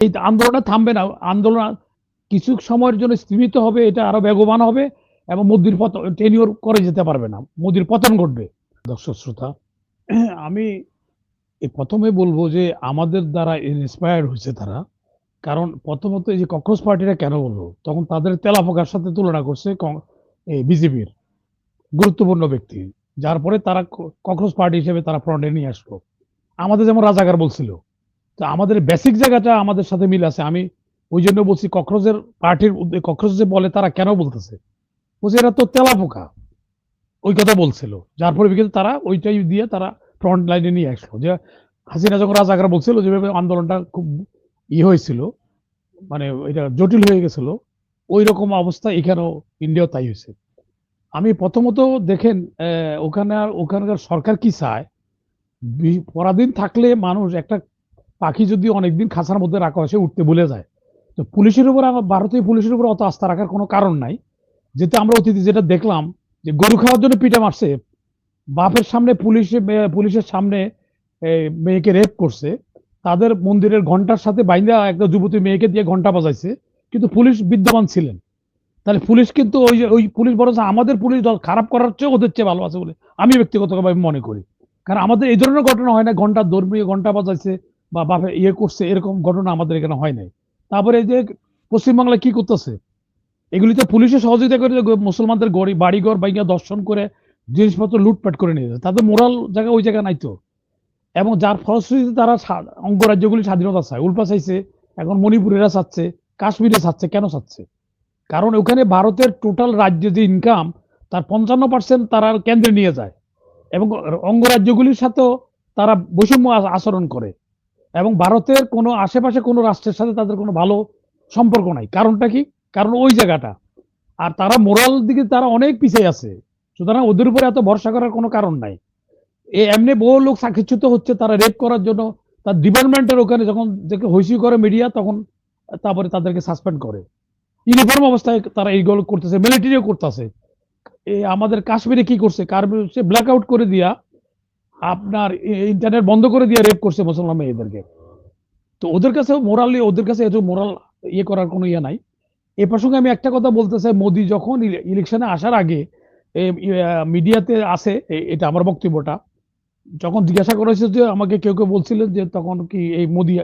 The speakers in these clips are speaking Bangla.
এই আন্দোলনটা থামবে না। আন্দোলন কিছু সময়ের জন্য স্থিমিত হবে, এটা আরো বেগবান হবে এবং মোদির পতন টেনিওর করে যেতে পারবে না। মোদির পতন ঘটবে। দর্শক শ্রোতা, আমি প্রথমে বলবো যে আমাদের দ্বারা ইন্সপায়ার্ড হয়েছে তারা। কারণ প্রথমত এই যে ককরোচ পার্টিরা কেন বলবো? তখন তাদের তেলাপোকার সাথে তুলনা করছে এই বিজেপির গুরুত্বপূর্ণ ব্যক্তি। যার পরে তারা ককরোচ পার্টি হিসেবে তারা ফ্রন্টে নিয়ে আসলো। আমাদের যেমন রাজাকার বলছিল। তো আমাদের বেসিক জায়গাটা আমাদের সাথে মিল আছে। আমি ওই জন্য বলছি ককরোচের পার্টির ককরোচ যে বলে তারা কেন বলতেছে? বলছে এরা তো তেলাপোকা। ওই কথা বলছিল। যার পরিপ্রেক্ষিতে তারা ওইটাই দিয়ে তারা ফ্রন্ট লাইনে নিয়ে আসলো। যে হাসিনা যখন রাজাকার বলছিল যেভাবে আন্দোলনটা খুব হয়েছিল, মানে এটা জটিল হয়ে গেছিল, ওই রকম অবস্থা এখানেও ইন্ডিয়াও তাই হয়েছে। আমি প্রথমত দেখেন ওখানকার সরকার কি চায়, পরাধীন থাকলে মানুষ একটা পাখি যদি অনেকদিন খাঁচার মধ্যে রাখা হয় সে উঠতে ভুলে যায়। তো পুলিশের উপর ভারতীয় পুলিশের উপর অত আস্থা রাখার কোনো কারণ নাই। যেটা আমরা অতীতে যেটা দেখলাম যে গরু খাওয়ার জন্য পিটা মারছে, বাপের সামনে পুলিশের সামনে মেয়েকে রেপ করছে, তাদের মন্দিরের ঘন্টার সাথে বাইন্দা একটা যুবতী মেয়েকে দিয়ে ঘন্টা বাজাইছে, কিন্তু পুলিশ বিদ্যমান ছিলেন। তাহলে পুলিশ কিন্তু ওই পুলিশ বরং আমাদের পুলিশ দল খারাপ করার চেয়ে ওদের চেয়ে ভালো আছে বলে আমি ব্যক্তিগতভাবে মনে করি। কারণ আমাদের এই ধরনের ঘটনা হয় না, ঘন্টা ধর্মীয় ঘন্টা বাজাইছে বা বাপে করছে এরকম ঘটনা আমাদের এখানে হয় নাই। তারপরে এই যে পশ্চিমবাংলায় কি করতেছে, এগুলিতে পুলিশের সহযোগিতা করে মুসলমানদের বাড়িঘর বাইঙ্গা দর্শন করে জিনিসপত্র লুটপাট করে নিয়ে যায়। তাদের মোরাল জায়গা ওই জায়গা নাই তো। এবং যার ফলশ্রুতিতে তারা অঙ্গরাজ্যগুলি স্বাধীনতা চায়, উল্পা চাইছে, এখন মণিপুরেরা চাচ্ছে, কাশ্মীরে চাচ্ছে। কেন চাচ্ছে? কারণ ওখানে ভারতের টোটাল রাজ্যে যে ইনকাম তার ৫৫% তারা কেন্দ্রে নিয়ে যায় এবং অঙ্গরাজ্যগুলির সাথেও তারা বৈষম্য আচরণ করে এবং ভারতের কোনো আশেপাশে কোনো রাষ্ট্রের সাথে তাদের কোনো ভালো সম্পর্ক নাই। কারণটা কি? কারণ ওই জায়গাটা। আর তারা মোরাল দিকে তারা অনেক পিছিয়ে আছে। সুতরাং ওদের উপরে এত ভরসা করার কোনো কারণ নাই। এমনি বহু লোক চাকরিচ্যুত হচ্ছে তারা রেপ করার জন্য, তার ডিপার্টমেন্টের ওখানে যখন হইচই করে মিডিয়া তখন তারপরে তাদেরকে সাসপেন্ড করে। ইউনিফর্ম অবস্থায় তারা এইগুলো করতেছে, মিলিটারিও করতেছে। আমাদের কাশ্মীরে কি করছে, কাশ্মীরে ব্ল্যাক আউট করে দিয়া আপনার ইন্টারনেট বন্ধ করে দিয়ে রেপ করছে মুসলমান মেয়েদেরকে। তো ওদের কাছে মোরালি, ওদের কাছে এত মোরাল করার কোনো নাই। এ প্রসঙ্গে আমি একটা কথা বলতে চাই, মোদি যখন ইলেকশনে আসার আগে মিডিয়াতে আসে, এটা আমার বক্তব্যটা, যখন জিজ্ঞাসা করা হয়েছে যে আমাকে কেউ কেউ বলছিলেন যে তখন কি এই মোদি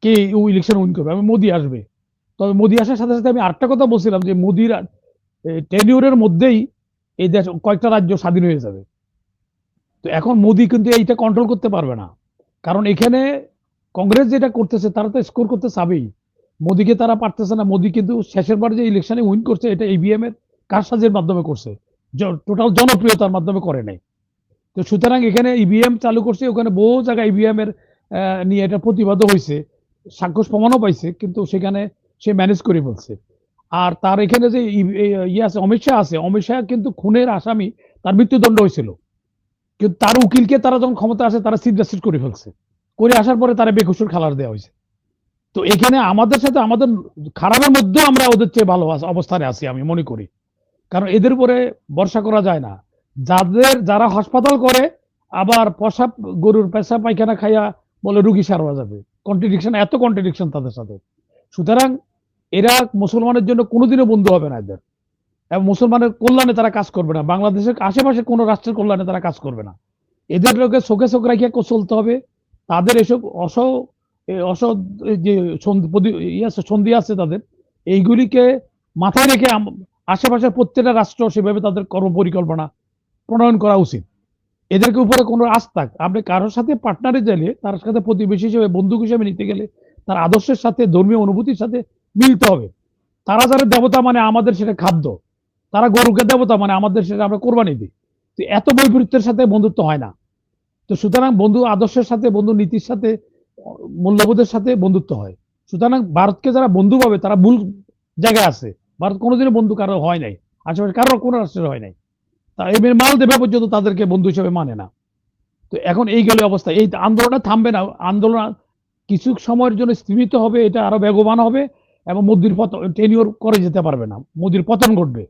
কে ইলেকশন উইন করবে, আমি মোদি আসবে। তবে মোদি আসার সাথে সাথে আমি আরেকটা কথা বলছিলাম যে মোদির টেনিউরের মধ্যেই এই দেশ কয়েকটা রাজ্য স্বাধীন হয়ে যাবে। তো এখন মোদি কিন্তু এইটা কন্ট্রোল করতে পারবে না। কারণ এখানে কংগ্রেস যেটা করতেছে তারা তো স্কোর করতে চাবেই, মোদিকে তারা পারতেছে না। মোদি কিন্তু শেষের বার যে ইলেকশনে উইন করছে এটা ইভিএম এর কারসাজির মাধ্যমে করছে, টোটাল জনপ্রিয়তার মাধ্যমে করে নাই। তো সুতরাং এখানে ইভিএম চালু করছে, ওখানে বহু জায়গায় ইভিএম এর নিয়ে এটা প্রতিবাদও হয়েছে, সাক্ষ্য প্রমাণও পাইছে, কিন্তু সেখানে সে ম্যানেজ করে বলছে। আর তার এখানে যে ইয়ে আছে, অমিত শাহ আছে, অমিত শাহ কিন্তু খুনের আসামি, তার মৃত্যুদণ্ড হয়েছিল, কিন্তু তার উকিলকে তারা যখন ক্ষমতা আসে তারা চিফ জাস্টিস করে ফেলছে, করে আসার পরে তারা বেকসুর খালার দেওয়া হয়েছে। তো এখানে আমাদের সাথে আমাদের খারাপের মধ্যেও আমরা ওদের চেয়ে ভালো অবস্থানে আছি আমি মনে করি। কারণ এদের উপরে ভরসা করা যায় না। যারা হাসপাতাল করে আবার প্রসাব, গরুর পেশা পায়খানা খাইয়া বলে রুগী সারওয়া যাবে, এত কন্ট্রাডিকশন তাদের সাথে। সুতরাং এরা মুসলমানের জন্য কোনোদিনও বন্ধু হবে না এদের, এবং মুসলমানের কল্যাণে তারা কাজ করবে না, বাংলাদেশের আশেপাশে কোনো রাষ্ট্রের কল্যাণে তারা কাজ করবে না। এদের লোকে চোখে চোখ রাখিয়া চলতে হবে। তাদের এসব অসৎ যে সন্ধি আছে তাদের, এইগুলিকে মাথায় রেখে আশেপাশের প্রত্যেকটা রাষ্ট্র সেভাবে তাদের কর্মপরিকল্পনা প্রণয়ন করা উচিত। এদেরকে উপরে কোনো আস্থা, আপনি কারোর সাথে পার্টনারে গেলে তার সাথে প্রতিবেশী হিসেবে, বন্ধু হিসেবে নিতে গেলে তার আদর্শের সাথে, ধর্মীয় অনুভূতির সাথে মিলতে হবে। তারা যারা দেবতা মানে আমাদের সেটা খাদ্য, তারা গরুকে দেবতা মানে আমাদের সেটা আমরা কোরবানি দিই। তো এত বৈপরীত্যের সাথে বন্ধুত্ব হয় না। তো সুতরাং বন্ধু আদর্শের সাথে, বন্ধু নীতির সাথে, মূল্যবোধের সাথে বন্ধুত্ব হয়। সুতরাং ভারতকে যারা বন্ধু পাবে তারা ভুল জায়গায় আছে। ভারত কোনোদিনও বন্ধু কারো হয় নাই, আশেপাশে কারো কোনো রাষ্ট্রের হয় নাই। তা এই মাল দেবে পর্যন্ত তাদেরকে বন্ধু হিসেবে মানে না। তো এখন এই গেলে অবস্থা, এই আন্দোলনটা থামবে না। আন্দোলন কিছু সময়ের জন্য স্থিমিত হবে, এটা আরো বেগবান হবে এবং মোদির পতন টেনিওর করে যেতে পারবে না, মোদির পতন ঘটবে।